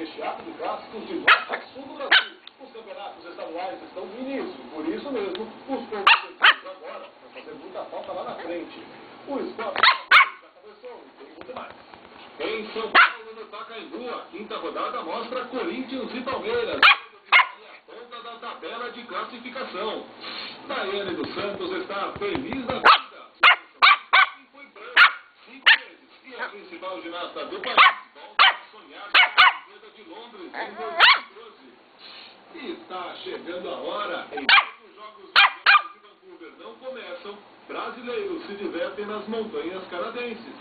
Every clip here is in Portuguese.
recheado de clássicos de norte a sul do Brasil. Os campeonatos estaduais estão no início, por isso mesmo, os pontos perdidos agora vão fazer muita falta lá na frente. O esporte já começou e tem muito mais. Em São Paulo, no Pacaembu, a quinta rodada mostra Corinthians e Palmeiras. A ponta da tabela de classificação. Daiane dos Santos está feliz da vida. Foi branca 5 vezes e a principal ginasta do país volta a sonhar com a Olimpíada de Londres em 2012. E está chegando a hora. Enquanto os Jogos Olímpicos de Vancouver não começam, brasileiros se divertem nas montanhas canadenses.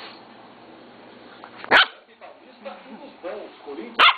Paulista, um dos bons. Corinthians.